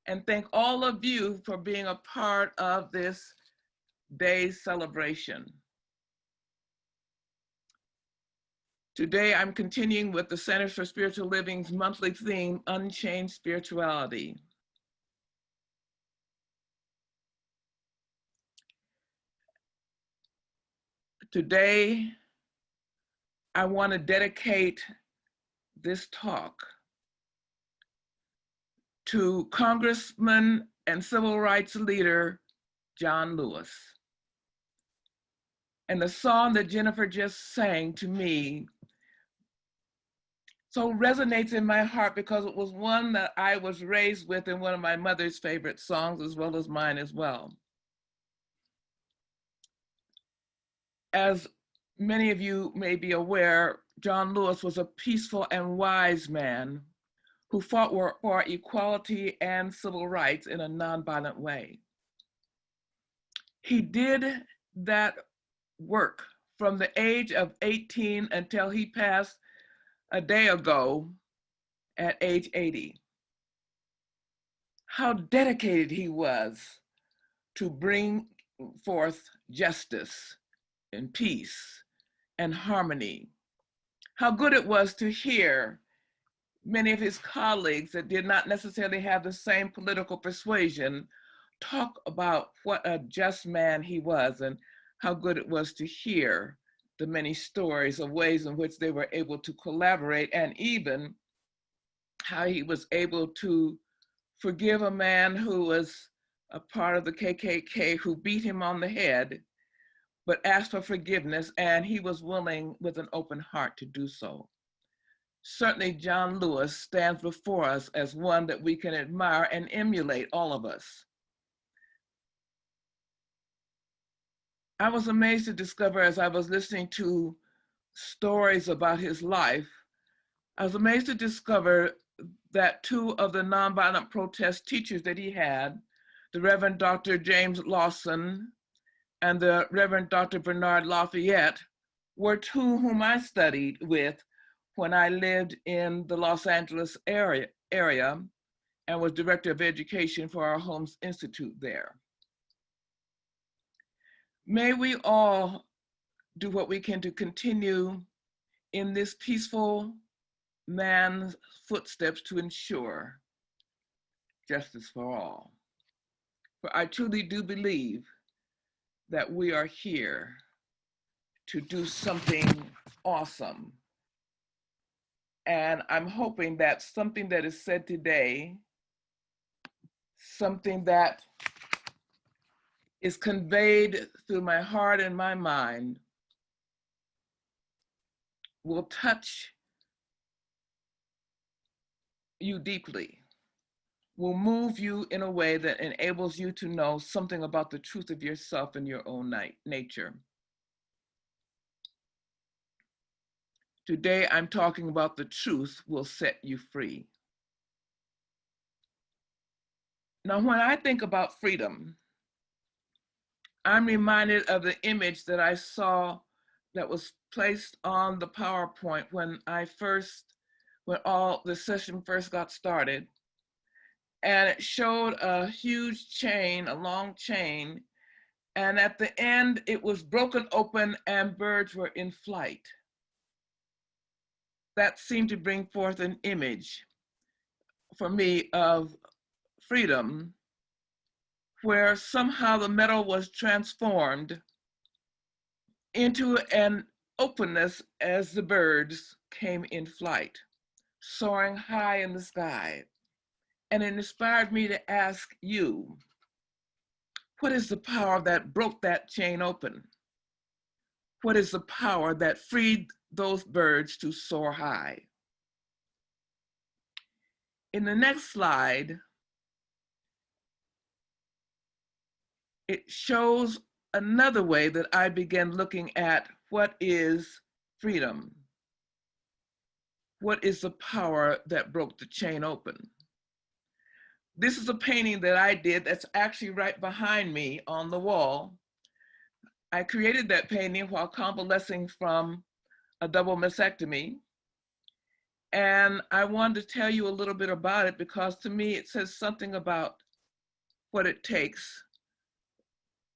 and thank all of you for being a part of this day's celebration. Today, I'm continuing with the Centers for Spiritual Living's monthly theme, Unchained Spirituality. Today, I want to dedicate this talk to Congressman and Civil Rights Leader John Lewis. And the song that Jennifer just sang to me so resonates in my heart because it was one that I was raised with and one of my mother's favorite songs, as well as mine as well. As many of you may be aware, John Lewis was a peaceful and wise man who fought for equality and civil rights in a nonviolent way. He did that work from the age of 18 until he passed a day ago at age 80. How dedicated he was to bring forth justice and peace and harmony. How good it was to hear many of his colleagues that did not necessarily have the same political persuasion talk about what a just man he was, and how good it was to hear the many stories of ways in which they were able to collaborate, and even how he was able to forgive a man who was a part of the KKK who beat him on the head, but asked for forgiveness, and he was willing with an open heart to do so. Certainly, John Lewis stands before us as one that we can admire and emulate, all of us. I was amazed to discover, as I was listening to stories about his life, I was amazed to discover that two of the nonviolent protest teachers that he had, the Reverend Dr. James Lawson and the Reverend Dr. Bernard Lafayette, were two whom I studied with when I lived in the Los Angeles area and was director of education for our Holmes Institute there. May we all do what we can to continue in this peaceful man's footsteps to ensure justice for all. For I truly do believe that we are here to do something awesome. And I'm hoping that something that is said today, something that is conveyed through my heart and my mind, will touch you deeply, will move you in a way that enables you to know something about the truth of yourself and your own nature. Today, I'm talking about the truth will set you free. Now, when I think about freedom, I'm reminded of the image that I saw that was placed on the PowerPoint when all the session first got started. And it showed a huge chain, a long chain, and at the end it was broken open and birds were in flight. That seemed to bring forth an image for me of freedom, where somehow the metal was transformed into an openness as the birds came in flight, soaring high in the sky. And it inspired me to ask you, what is the power that broke that chain open? What is the power that freed those birds to soar high? In the next slide, it shows another way that I began looking at what is freedom. What is the power that broke the chain open? This is a painting that I did that's actually right behind me on the wall. I created that painting while convalescing from a double mastectomy. And I wanted to tell you a little bit about it because to me it says something about what it takes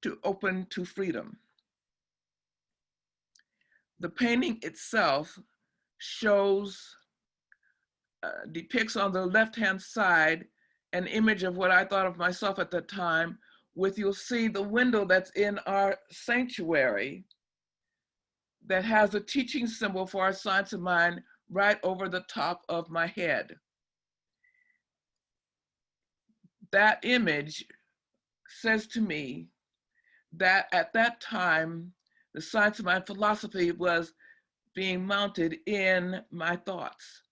to open to freedom. The painting itself shows, depicts on the left-hand side an image of what I thought of myself at the time, with you'll see the window that's in our sanctuary that has a teaching symbol for our science of mind right over the top of my head. That image says to me that at that time, the science of mind philosophy was being mounted in my thoughts.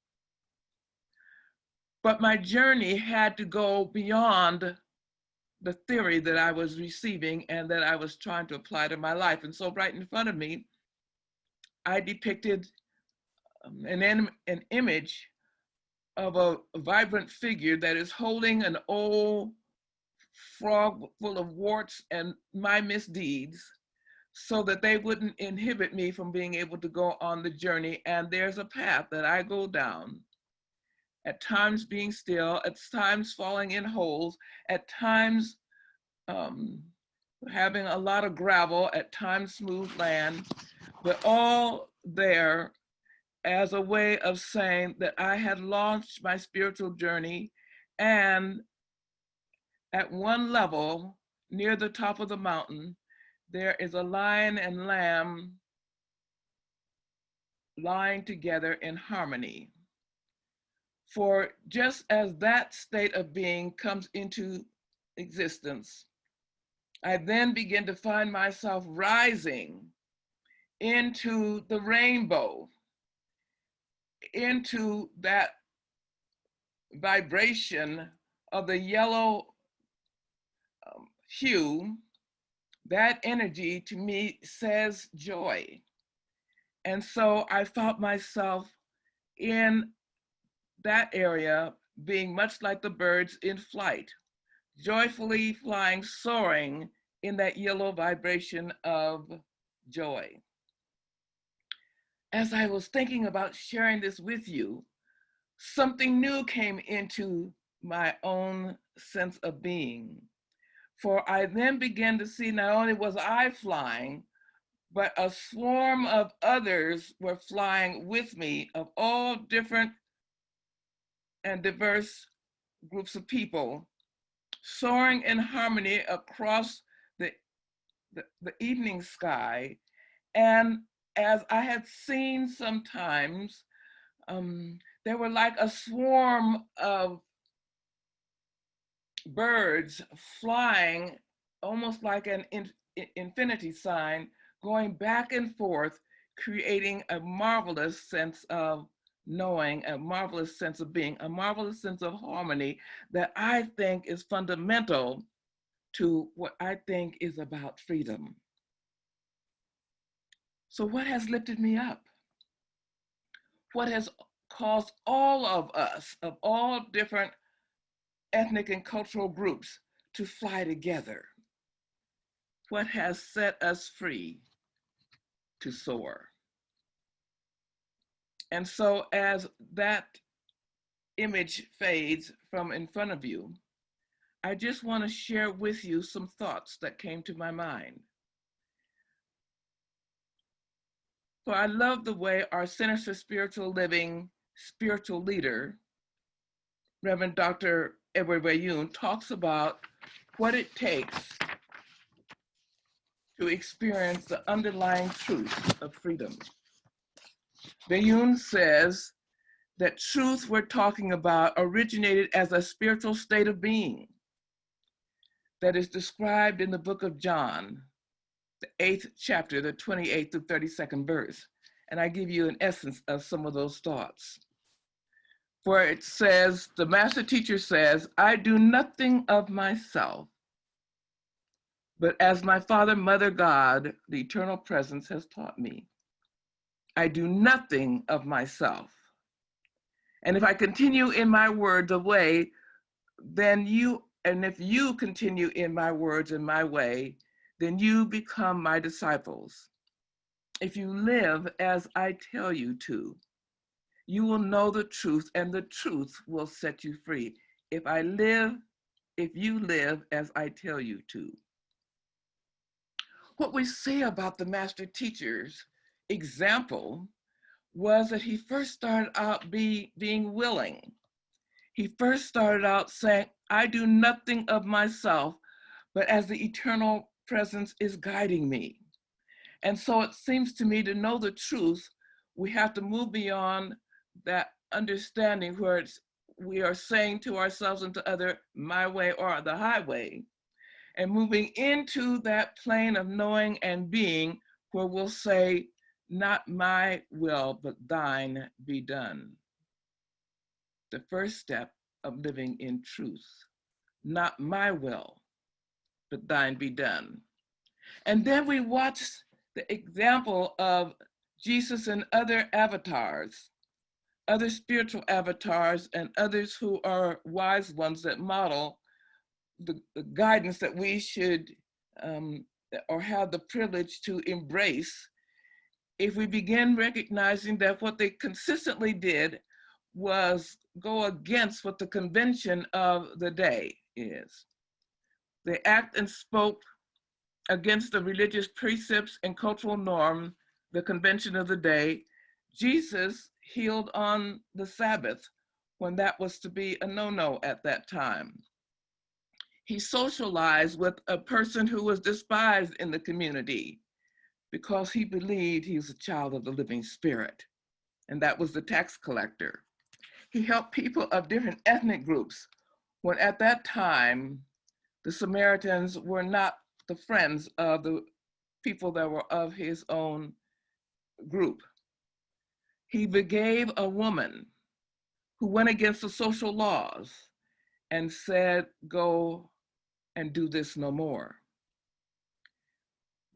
But my journey had to go beyond the theory that I was receiving and that I was trying to apply to my life. And so right in front of me, I depicted an image of a vibrant figure that is holding an old frog full of warts and my misdeeds so that they wouldn't inhibit me from being able to go on the journey. And there's a path that I go down, at times being still, at times falling in holes, at times having a lot of gravel, at times smooth land, but all there as a way of saying that I had launched my spiritual journey. And at one level, near the top of the mountain, there is a lion and lamb lying together in harmony. For just as that state of being comes into existence, I then begin to find myself rising into the rainbow, into that vibration of the yellow hue. That energy to me says joy. And so I felt myself in that area being much like the birds in flight, joyfully flying, soaring in that yellow vibration of joy. As I was thinking about sharing this with you, something new came into my own sense of being. For I then began to see not only was I flying, but a swarm of others were flying with me of all different and diverse groups of people, soaring in harmony across the evening sky. And as I had seen sometimes, they were like a swarm of birds flying, almost like an infinity sign, going back and forth, creating a marvelous sense of knowing, a marvelous sense of being, a marvelous sense of harmony that I think is fundamental to what I think is about freedom. So what has lifted me up? What has caused all of us, of all different ethnic and cultural groups, to fly together? What has set us free to soar? And so as that image fades from in front of you, I just want to share with you some thoughts that came to my mind. So I love the way our Center for Spiritual Living spiritual leader, Reverend Dr. Edward Bayun, talks about what it takes to experience the underlying truth of freedom. Bayun says that truth we're talking about originated as a spiritual state of being that is described in the book of John, the 8th chapter, the 28th to 32nd verse. And I give you an essence of some of those thoughts. For it says, the master teacher says, I do nothing of myself, but as my Father, Mother, God, the eternal presence has taught me. I do nothing of myself. And if I continue in my words away, then if you continue in my words and my way, then you become my disciples. If you live as I tell you to, You will know the truth, and the truth will set you free. If you live as I tell you to. What we see about the master teacher's example was that he first started out being willing. He first started out saying, I do nothing of myself, but as the eternal presence is guiding me. And so it seems to me to know the truth, we have to move beyond that understanding where we are saying to ourselves and to others, my way or the highway, and moving into that plane of knowing and being where we'll say, not my will, but thine be done. The first step of living in truth, not my will, but thine be done. And then we watch the example of Jesus and other avatars, other spiritual avatars, and others who are wise ones that model the guidance that we should or have the privilege to embrace if we begin recognizing that what they consistently did was go against what the convention of the day is. They act and spoke against the religious precepts and cultural norm, the convention of the day. Jesus healed on the Sabbath when that was to be a no-no at that time. He socialized with a person who was despised in the community because he believed he was a child of the living spirit, and that was the tax collector. He helped people of different ethnic groups when at that time, the Samaritans were not the friends of the people that were of his own group. He forgave a woman who went against the social laws and said, go and do this no more.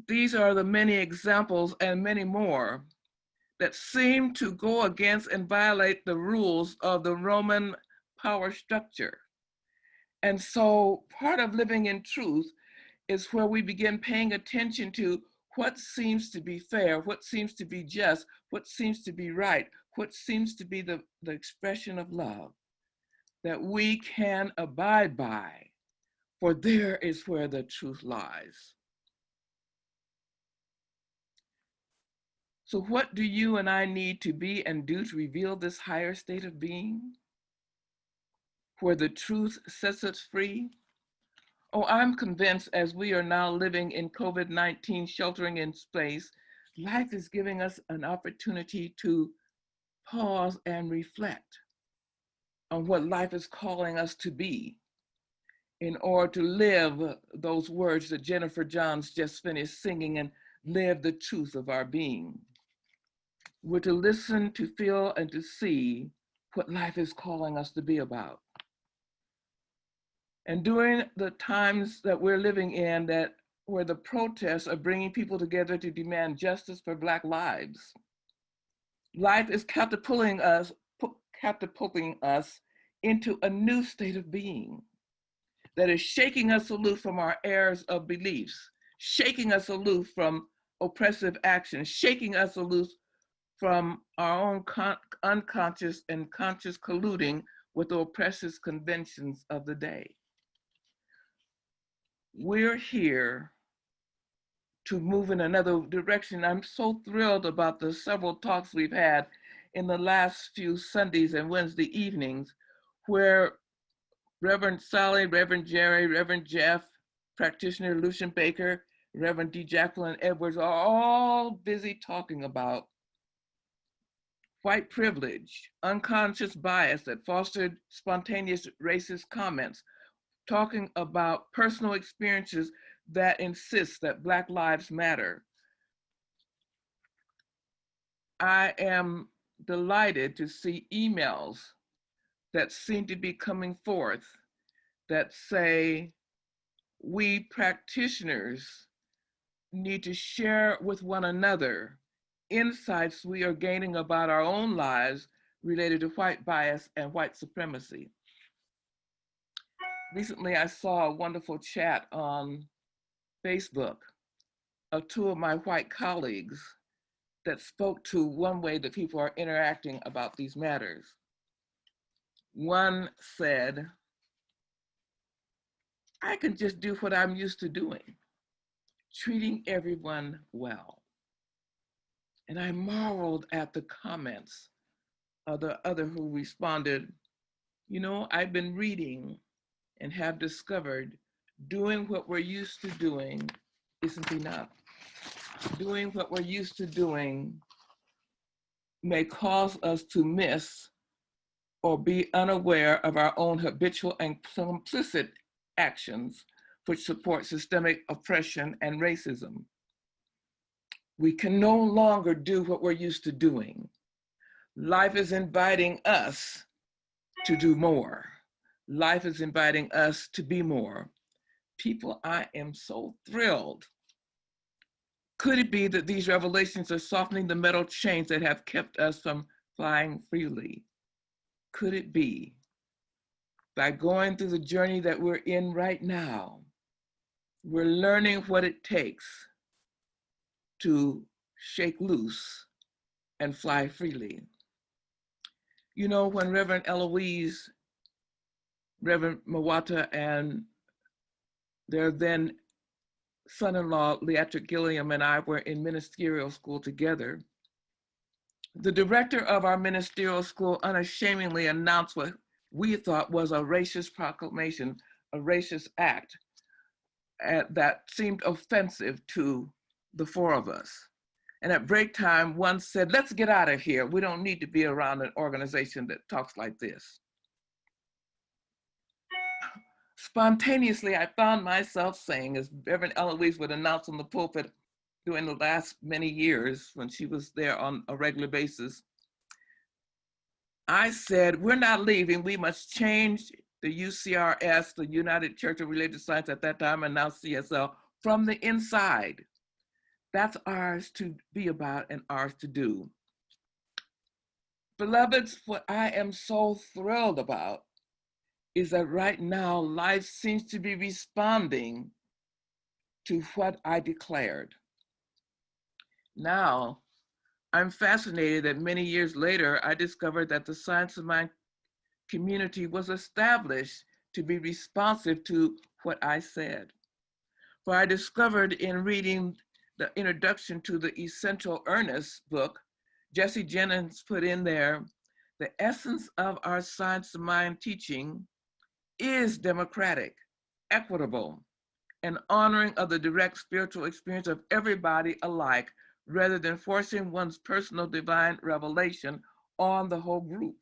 These are the many examples and many more that seem to go against and violate the rules of the Roman power structure. And so part of living in truth is where we begin paying attention to what seems to be fair, what seems to be just, what seems to be right, what seems to be the expression of love that we can abide by, for there is where the truth lies. So what do you and I need to be and do to reveal this higher state of being, where the truth sets us free? Oh, I'm convinced as we are now living in COVID-19 sheltering in place, life is giving us an opportunity to pause and reflect on what life is calling us to be in order to live those words that Jennifer Johns just finished singing and live the truth of our being. We're to listen, to feel, and to see what life is calling us to be about. And during the times that we're living in, that where the protests are bringing people together to demand justice for Black lives, life is catapulting us into a new state of being that is shaking us aloof from our errors of beliefs, shaking us aloof from oppressive actions, shaking us aloof from our own unconscious and conscious colluding with the oppressive conventions of the day. We're here to move in another direction. I'm so thrilled about the several talks we've had in the last few Sundays and Wednesday evenings, where Reverend Sally, Reverend Jerry, Reverend Jeff, practitioner Lucian Baker, Reverend D. Jacqueline Edwards are all busy talking about white privilege, unconscious bias that fostered spontaneous racist comments, talking about personal experiences that insist that Black lives matter. I am delighted to see emails that seem to be coming forth that say, we practitioners need to share with one another insights we are gaining about our own lives related to white bias and white supremacy. Recently, I saw a wonderful chat on Facebook of two of my white colleagues that spoke to one way that people are interacting about these matters. One said, I can just do what I'm used to doing, treating everyone well. And I marveled at the comments of the other who responded, you know, I've been reading and have discovered doing what we're used to doing isn't enough. Doing what we're used to doing may cause us to miss or be unaware of our own habitual and complicit actions which support systemic oppression and racism. We can no longer do what we're used to doing. Life is inviting us to do more. Life is inviting us to be more. People, I am so thrilled. Could it be that these revelations are softening the metal chains that have kept us from flying freely? Could it be by going through the journey that we're in right now, we're learning what it takes to shake loose and fly freely? You know, when Reverend Eloise, Reverend Mawata, and their then son-in-law, Leatrick Gilliam, and I were in ministerial school together, the director of our ministerial school unashamedly announced what we thought was a racist proclamation, a racist act that seemed offensive to the four of us. And at break time, one said, let's get out of here. We don't need to be around an organization that talks like this. Spontaneously, I found myself saying, as Reverend Eloise would announce on the pulpit during the last many years when she was there on a regular basis, I said, we're not leaving. We must change the UCRS, the United Church of Religious Science at that time, and now CSL, from the inside. That's ours to be about and ours to do. Beloveds, what I am so thrilled about is that right now life seems to be responding to what I declared. Now, I'm fascinated that many years later, I discovered that the Science of Mind community was established to be responsive to what I said. For I discovered in reading the introduction to the Essential Earnest book, Jesse Jennings put in there, the essence of our Science of Mind teaching is democratic, equitable, and honoring of the direct spiritual experience of everybody alike, rather than forcing one's personal divine revelation on the whole group.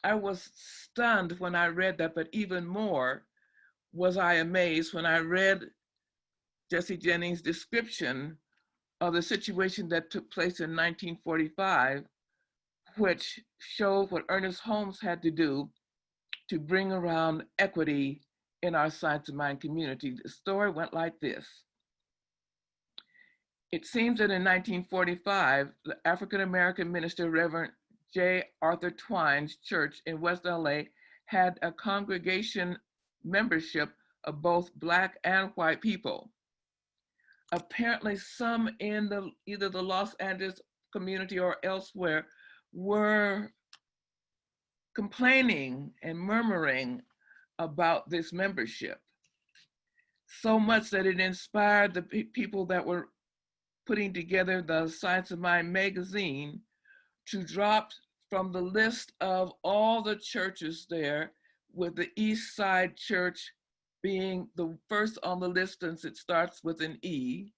I was stunned when I read that, but even more was I amazed when I read Jesse Jennings' description of the situation that took place in 1945, which showed what Ernest Holmes had to do to bring around equity in our Science of Mind community. The story went like this. It seems that in 1945, the African-American minister, Reverend J. Arthur Twine's church in West LA had a congregation membership of both Black and white people. Apparently some in either the Los Angeles community or elsewhere were complaining and murmuring about this membership, so much that it inspired the people that were putting together the Science of Mind magazine to drop from the list of all the churches there, with the East Side Church being the first on the list since it starts with an E.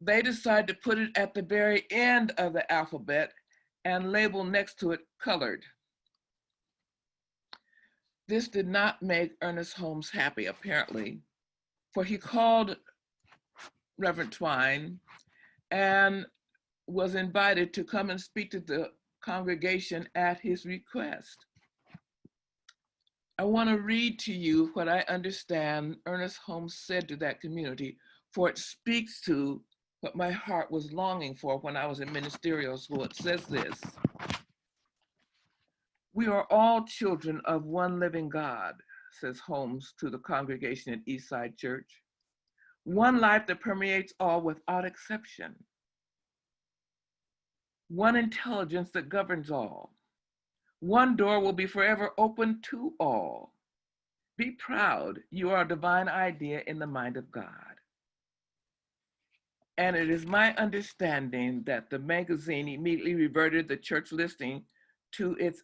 They decided to put it at the very end of the alphabet and label next to it colored. This did not make Ernest Holmes happy, apparently, for he called Reverend Twine and was invited to come and speak to the congregation at his request. I want to read to you what I understand Ernest Holmes said to that community, for it speaks to what my heart was longing for when I was in ministerial school. It says this: we are all children of one living God, says Holmes to the congregation at Eastside Church. One life that permeates all without exception. one intelligence that governs all. One door will be forever open to all. Be proud, you are a divine idea in the mind of God. And it is my understanding that the magazine immediately reverted the church listing to its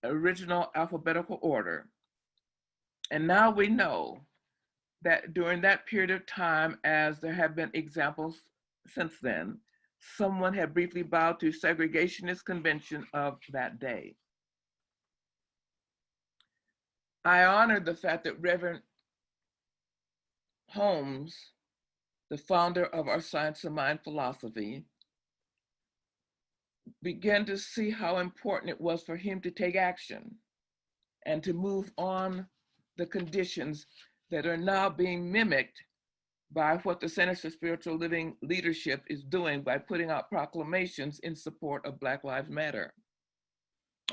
original alphabetical order. And now we know that during that period of time, as there have been examples since then, someone had briefly bowed to segregationist convention of that day. I honored the fact that Reverend Holmes, the founder of our Science of Mind philosophy, began to see how important it was for him to take action and to move on the conditions that are now being mimicked by what the Center for Spiritual Living leadership is doing by putting out proclamations in support of Black Lives Matter.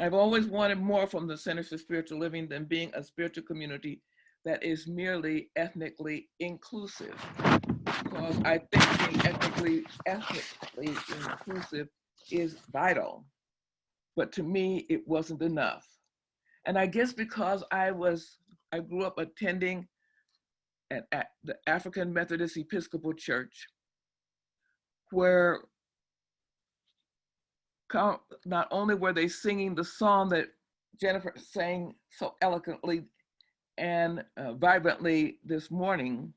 I've always wanted more from the Center for Spiritual Living than being a spiritual community that is merely ethnically inclusive, because I think being ethnically inclusive is vital. But to me, it wasn't enough. And I guess because I grew up attending at the African Methodist Episcopal Church, where not only were they singing the song that Jennifer sang so eloquently and vibrantly this morning,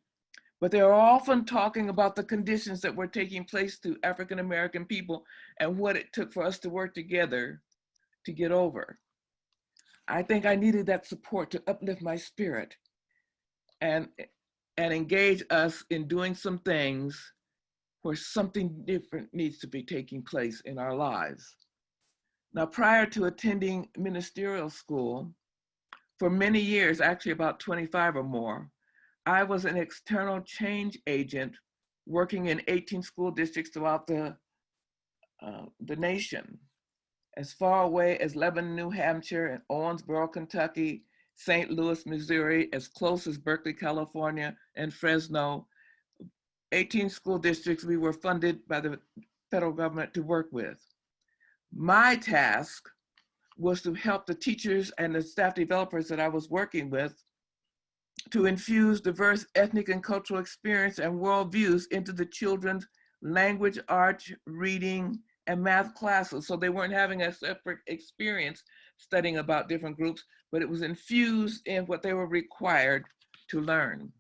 but they were often talking about the conditions that were taking place to African American people and what it took for us to work together to get over. I think I needed that support to uplift my spirit and engage us in doing some things where something different needs to be taking place in our lives. Now, prior to attending ministerial school, for many years, actually about 25 or more, I was an external change agent working in 18 school districts throughout the nation, as far away as Lebanon, New Hampshire, and Owensboro, Kentucky, St. Louis, Missouri, as close as Berkeley, California, and Fresno. 18 school districts we were funded by the federal government to work with. My task was to help the teachers and the staff developers that I was working with to infuse diverse ethnic and cultural experience and worldviews into the children's language, art, reading, and math classes. So they weren't having a separate experience studying about different groups, but it was infused in what they were required to learn.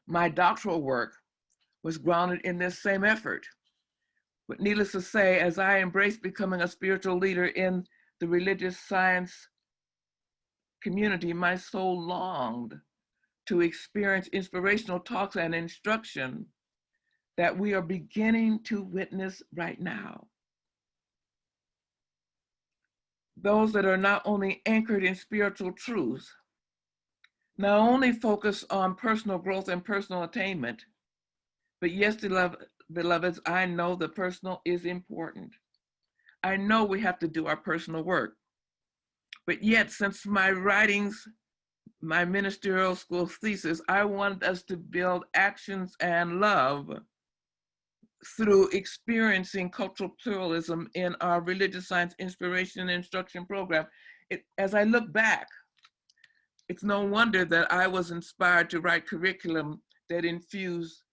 My doctoral work was grounded in this same effort. But needless to say, as I embraced becoming a spiritual leader in the religious science community, my soul longed to experience inspirational talks and instruction that we are beginning to witness right now. Those that are not only anchored in spiritual truth, not only focus on personal growth and personal attainment, but yes, beloveds, I know the personal is important. I know we have to do our personal work. But yet, since my writings, my ministerial school thesis, I wanted us to build actions and love through experiencing cultural pluralism in our religious science inspiration and instruction program. As I look back, it's no wonder that I was inspired to write curriculum that infused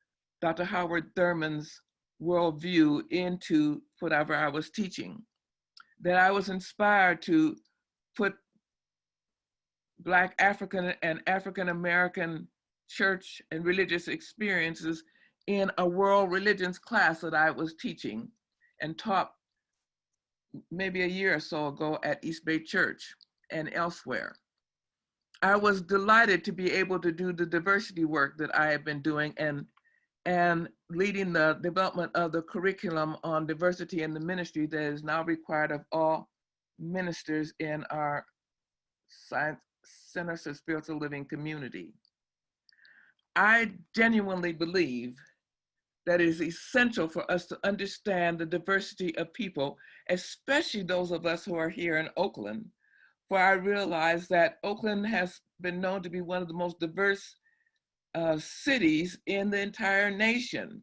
Dr. Howard Thurman's worldview into whatever I was teaching, that I was inspired to put Black African and African American church and religious experiences in a world religions class that I was teaching and taught maybe a year or so ago at East Bay Church and elsewhere. I was delighted to be able to do the diversity work that I have been doing and leading the development of the curriculum on diversity in the ministry that is now required of all ministers in our Science Center for Spiritual Living community. I genuinely believe that it is essential for us to understand the diversity of people, especially those of us who are here in Oakland, for I realize that Oakland has been known to be one of the most diverse cities in the entire nation.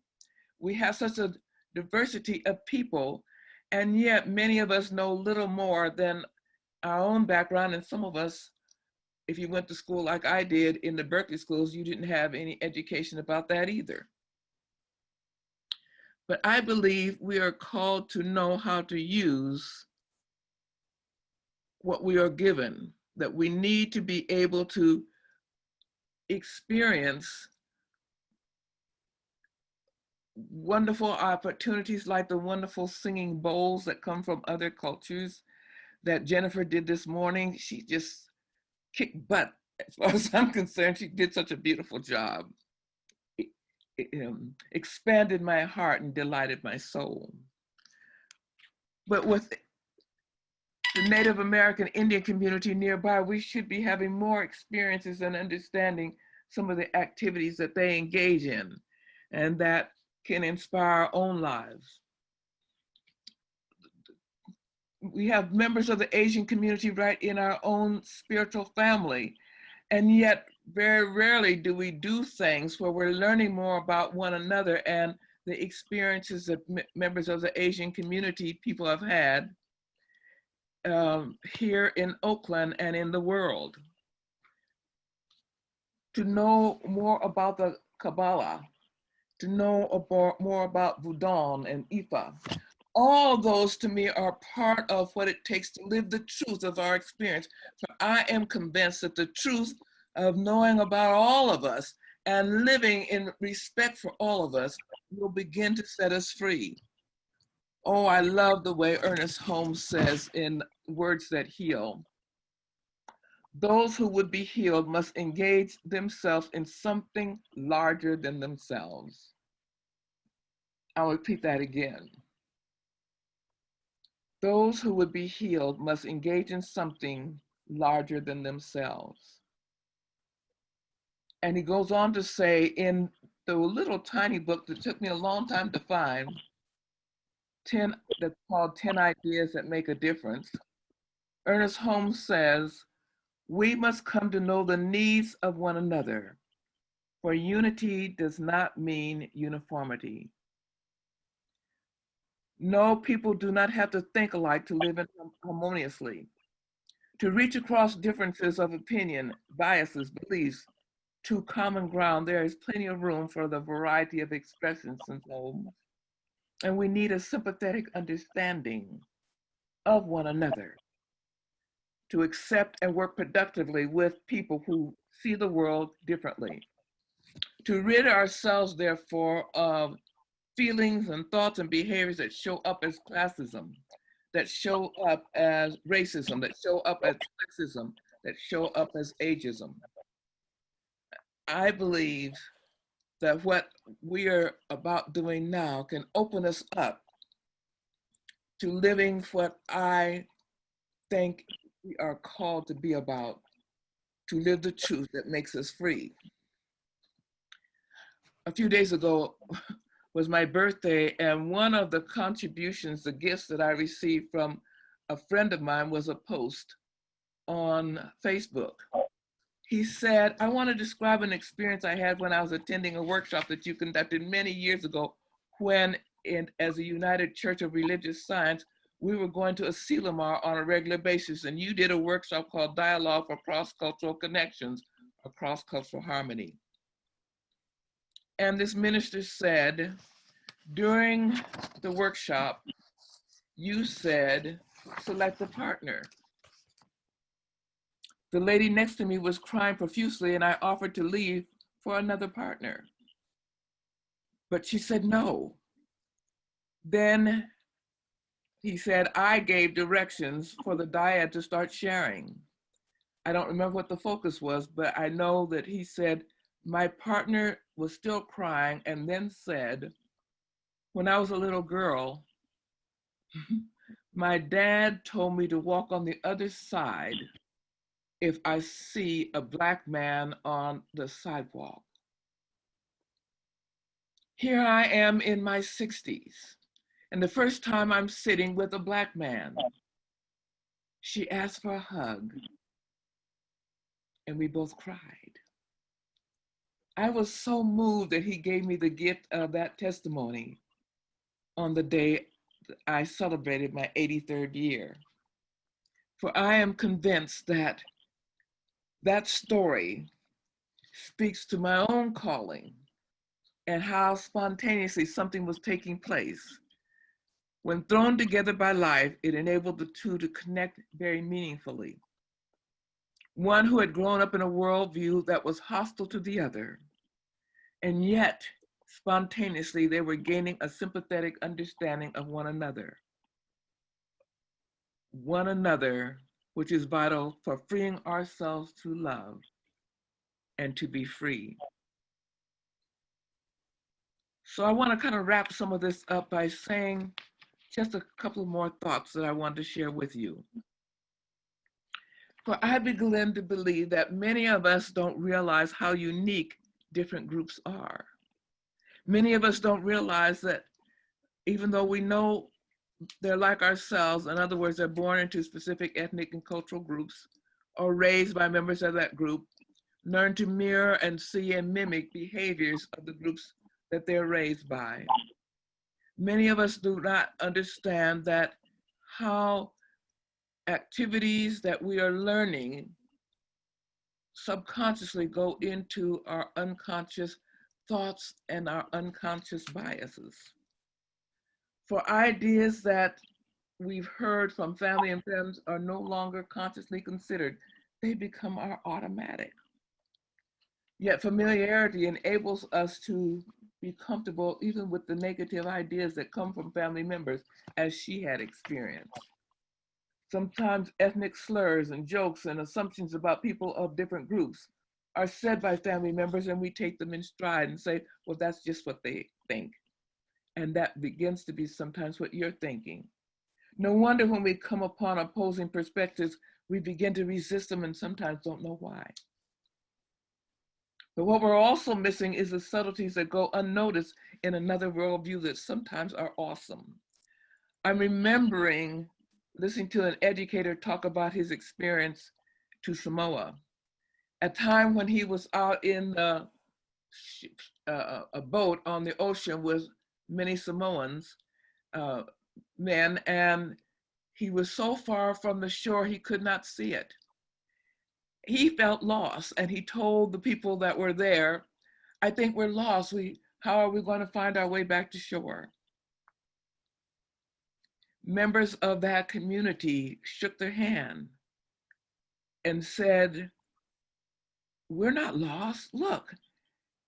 We have such a diversity of people, and yet many of us know little more than our own background, and some of us, if you went to school like I did in the Berkeley schools, you didn't have any education about that either. But I believe we are called to know how to use what we are given, that we need to be able to experience wonderful opportunities like the wonderful singing bowls that come from other cultures that Jennifer did this morning. She just kicked butt. As far as I'm concerned, she did such a beautiful job. It expanded my heart and delighted my soul. But with the Native American Indian community nearby, we should be having more experiences and understanding some of the activities that they engage in and that can inspire our own lives. We have members of the Asian community right in our own spiritual family, and yet very rarely do we do things where we're learning more about one another and the experiences that members of the Asian community people have had here in Oakland and in the world. To know more about the Kabbalah, to know more about Voodoo and Ifa. All those to me are part of what it takes to live the truth of our experience. For I am convinced that the truth of knowing about all of us and living in respect for all of us will begin to set us free. Oh, I love the way Ernest Holmes says in Words That Heal, those who would be healed must engage themselves in something larger than themselves. I'll repeat that again. Those who would be healed must engage in something larger than themselves. And he goes on to say in the little tiny book that took me a long time to find, that's called 10 Ideas That Make a Difference, Ernest Holmes says, we must come to know the needs of one another, for unity does not mean uniformity. No, people do not have to think alike to live harmoniously. To reach across differences of opinion, biases, beliefs, to common ground, there is plenty of room for the variety of expressions in home. And we need a sympathetic understanding of one another to accept and work productively with people who see the world differently. To rid ourselves, therefore, of feelings and thoughts and behaviors that show up as classism, that show up as racism, that show up as sexism, that show up as ageism. I believe that what we are about doing now can open us up to living what I think we are called to be about, to live the truth that makes us free. A few days ago was my birthday, and one of the contributions, the gifts that I received from a friend of mine was a post on Facebook. He said, I want to describe an experience I had when I was attending a workshop that you conducted many years ago when, as a United Church of Religious Science, we were going to Asilomar on a regular basis, and you did a workshop called Dialogue for Cross-Cultural Connections, or Cross-Cultural Harmony. And this minister said, during the workshop, you said, select a partner. The lady next to me was crying profusely, and I offered to leave for another partner. But she said no. Then he said, I gave directions for the dyad to start sharing. I don't remember what the focus was, but I know that he said, my partner was still crying, and then said, when I was a little girl, my dad told me to walk on the other side if I see a Black man on the sidewalk. Here I am in my 60s, and the first time I'm sitting with a Black man. She asked for a hug, and we both cried. I was so moved that he gave me the gift of that testimony. on the day I celebrated my 83rd year. For I am convinced that that story speaks to my own calling and how spontaneously something was taking place. When thrown together by life, it enabled the two to connect very meaningfully. One who had grown up in a worldview that was hostile to the other, and yet spontaneously they were gaining a sympathetic understanding of one another, which is vital for freeing ourselves to love and to be free. So I want to kind of wrap some of this up by saying just a couple more thoughts that I want to share with you. For I begin to believe that many of us don't realize how unique different groups are. Many of us don't realize that even though we know they're like ourselves, in other words, they're born into specific ethnic and cultural groups or raised by members of that group, learn to mirror and see and mimic behaviors of the groups that they're raised by. Many of us do not understand that how activities that we are learning subconsciously go into our unconscious thoughts and our unconscious biases. For ideas that we've heard from family and friends are no longer consciously considered, they become our automatic. Yet familiarity enables us to be comfortable even with the negative ideas that come from family members, as she had experienced. Sometimes ethnic slurs and jokes and assumptions about people of different groups are said by family members, and we take them in stride and say, well, that's just what they think. And that begins to be sometimes what you're thinking. No wonder when we come upon opposing perspectives, we begin to resist them and sometimes don't know why. But what we're also missing is the subtleties that go unnoticed in another worldview that sometimes are awesome. I'm remembering listening to an educator talk about his experience to Samoa, a time when he was out in a boat on the ocean with many Samoans, men, and he was so far from the shore he could not see it. He felt lost, and he told the people that were there, I think we're lost. How are we going to find our way back to shore? Members of that community shook their hand and said, we're not lost, look.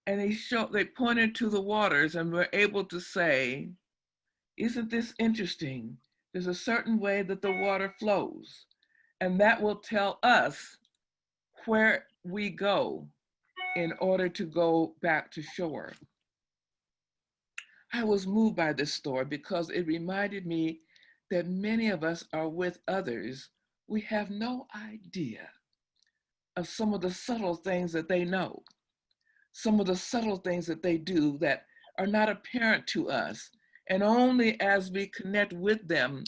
And they pointed to the waters and were able to say, isn't this interesting? There's a certain way that the water flows, and that will tell us where we go in order to go back to shore. I was moved by this story because it reminded me that many of us are with others. We have no idea of some of the subtle things that they know, some of the subtle things that they do that are not apparent to us. And only as we connect with them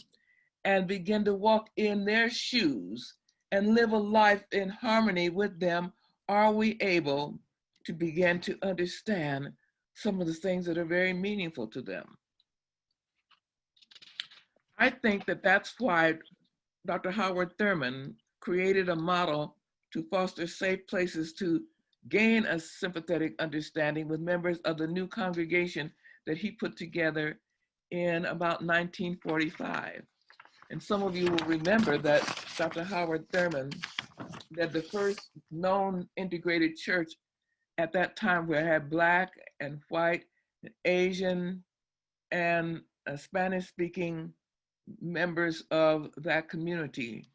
and begin to walk in their shoes and live a life in harmony with them, are we able to begin to understand some of the things that are very meaningful to them. I think that that's why Dr. Howard Thurman created a model to foster safe places to gain a sympathetic understanding with members of the new congregation that he put together in about 1945. And some of you will remember that Dr. Howard Thurman led the first known integrated church at that time, where it had Black and white, Asian, and Spanish-speaking members of that community.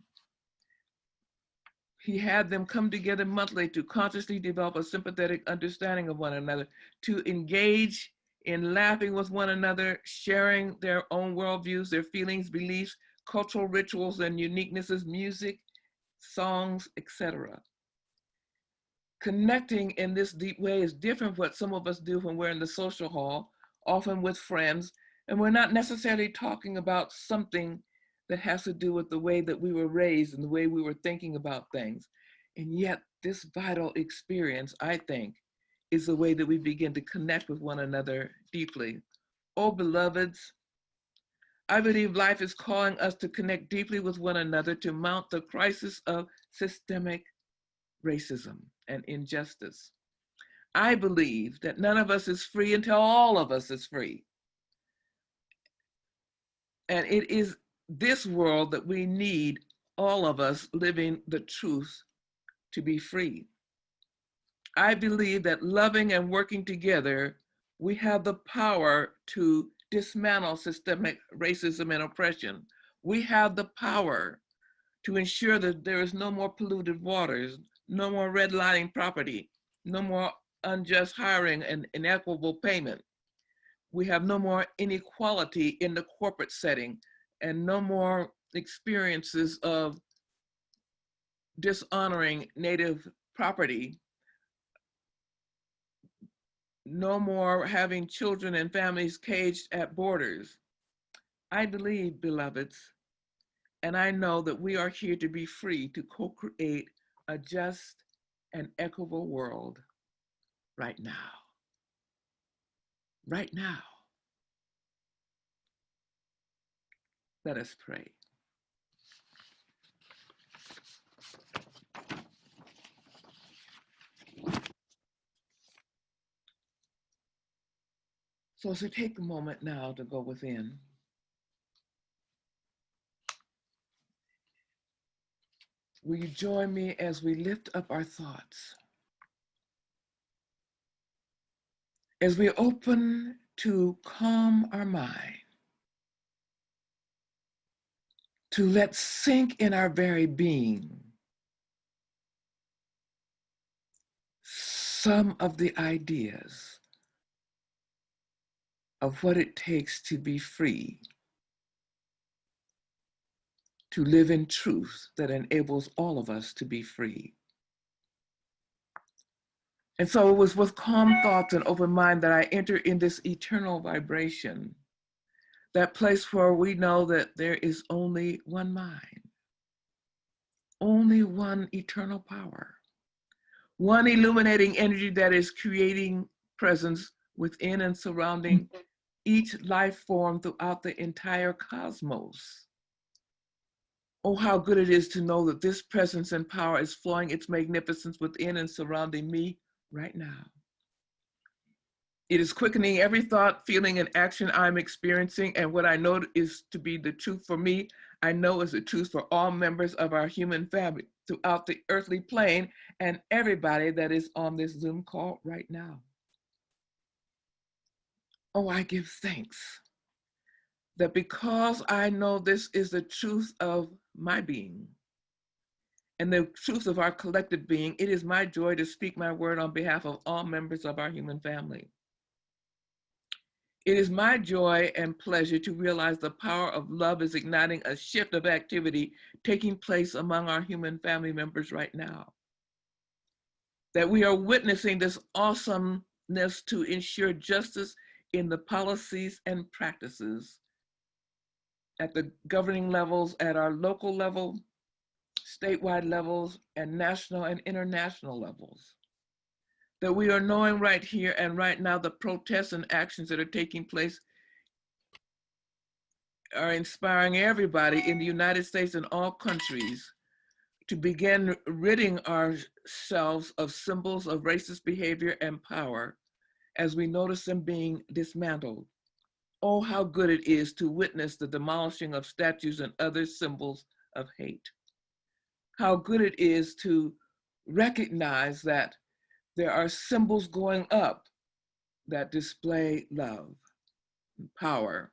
He had them come together monthly to consciously develop a sympathetic understanding of one another, to engage in laughing with one another, sharing their own worldviews, their feelings, beliefs, cultural rituals and uniquenesses, music, songs, etc. Connecting in this deep way is different from what some of us do when we're in the social hall, often with friends, and we're not necessarily talking about something that has to do with the way that we were raised and the way we were thinking about things. And yet this vital experience, I think, is the way that we begin to connect with one another deeply. Oh, beloveds, I believe life is calling us to connect deeply with one another to mount the crisis of systemic racism and injustice. I believe that none of us is free until all of us is free. And it is this world that we need all of us living the truth to be free. I believe that loving and working together, we have the power to dismantle systemic racism and oppression. We have the power to ensure that there is no more polluted waters, no more redlining property, no more unjust hiring and inequitable payment. We have no more inequality in the corporate setting and no more experiences of dishonoring Native property, no more having children and families caged at borders. I believe, beloveds, and I know that we are here to be free to co-create a just and equitable world right now. Right now. Let us pray. So as we take a moment now to go within, will you join me as we lift up our thoughts? As we open to calm our mind, to let sink in our very being some of the ideas of what it takes to be free, to live in truth that enables all of us to be free. And so it was with calm thoughts and open mind that I enter in this eternal vibration, that place where we know that there is only one mind, only one eternal power, one illuminating energy that is creating presence within and surrounding each life form throughout the entire cosmos. Oh, how good it is to know that this presence and power is flowing its magnificence within and surrounding me right now. It is quickening every thought, feeling, and action I'm experiencing, and what I know is to be the truth for me, I know is the truth for all members of our human family throughout the earthly plane and everybody that is on this Zoom call right now. Oh, I give thanks that because I know this is the truth of my being and the truth of our collective being, it is my joy to speak my word on behalf of all members of our human family. It is my joy and pleasure to realize the power of love is igniting a shift of activity taking place among our human family members right now. That we are witnessing this awesomeness to ensure justice in the policies and practices at the governing levels, at our local level, statewide levels, and national and international levels. That we are knowing right here and right now the protests and actions that are taking place are inspiring everybody in the United States and all countries to begin ridding ourselves of symbols of racist behavior and power as we notice them being dismantled. Oh, how good it is to witness the demolishing of statues and other symbols of hate. How good it is to recognize that there are symbols going up that display love, and power,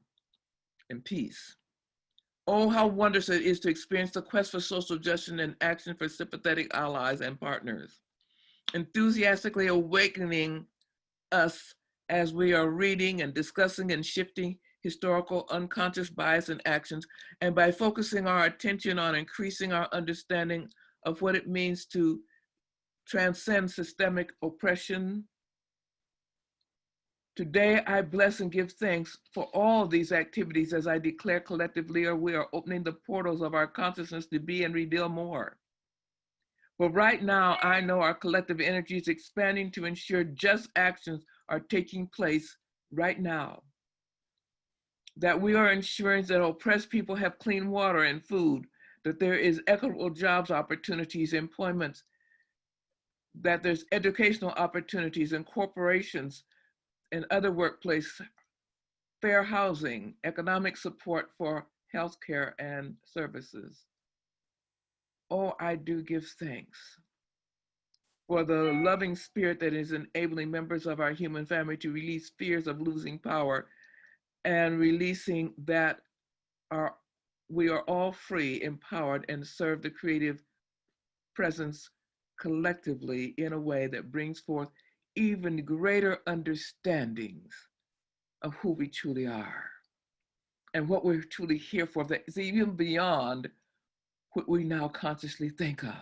and peace. Oh, how wondrous it is to experience the quest for social justice and action for sympathetic allies and partners, enthusiastically awakening us as we are reading and discussing and shifting historical unconscious bias and actions, and by focusing our attention on increasing our understanding of what it means to transcend systemic oppression. Today, I bless and give thanks for all these activities as I declare collectively, we are opening the portals of our consciousness to be and reveal more. But right now, I know our collective energy is expanding to ensure just actions are taking place right now. that we are ensuring that oppressed people have clean water and food, that there is equitable jobs opportunities, employment, that there's educational opportunities in corporations and other workplace, fair housing, economic support for healthcare and services. Oh, I do give thanks for the loving spirit that is enabling members of our human family to release fears of losing power and releasing that we are all free, empowered, and serve the creative presence collectively in a way that brings forth even greater understandings of who we truly are and what we're truly here for, that is even beyond what we now consciously think of.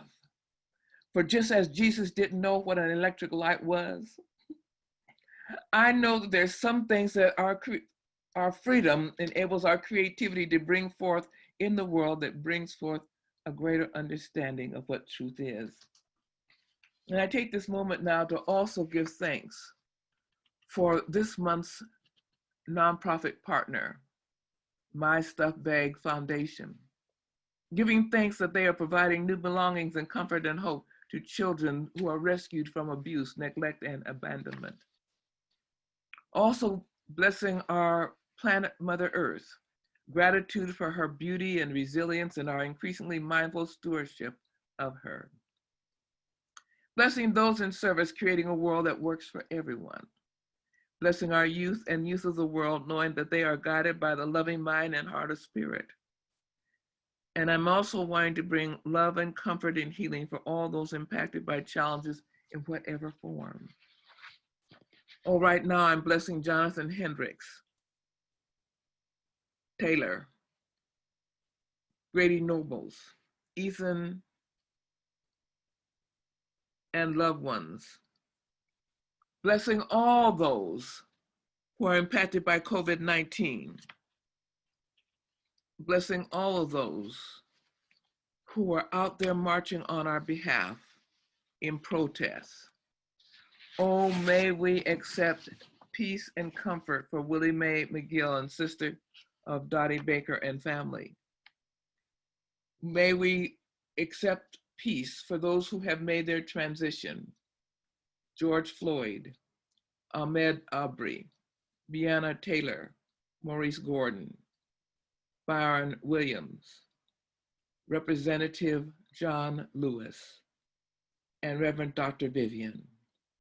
For just as Jesus didn't know what an electric light was, I know that there's some things that our freedom enables our creativity to bring forth in the world that brings forth a greater understanding of what truth is. And I take this moment now to also give thanks for this month's nonprofit partner, My Stuff Bag Foundation, giving thanks that they are providing new belongings and comfort and hope to children who are rescued from abuse, neglect, and abandonment. Also blessing our planet Mother Earth, gratitude for her beauty and resilience and our increasingly mindful stewardship of her. Blessing those in service, creating a world that works for everyone. Blessing our youth and youth of the world, knowing that they are guided by the loving mind and heart of spirit. And I'm also wanting to bring love and comfort and healing for all those impacted by challenges in whatever form. Oh, right now I'm blessing Jonathan Hendricks, Taylor, Grady Nobles, Ethan, and loved ones. Blessing all those who are impacted by COVID-19. Blessing all of those who are out there marching on our behalf in protest. Oh, may we accept peace and comfort for Willie Mae McGill and sister of Dottie Baker and family. May we accept peace for those who have made their transition. George Floyd, Ahmaud Arbery, Breonna Taylor, Maurice Gordon, Byron Williams, Representative John Lewis, and Reverend Dr. Vivian.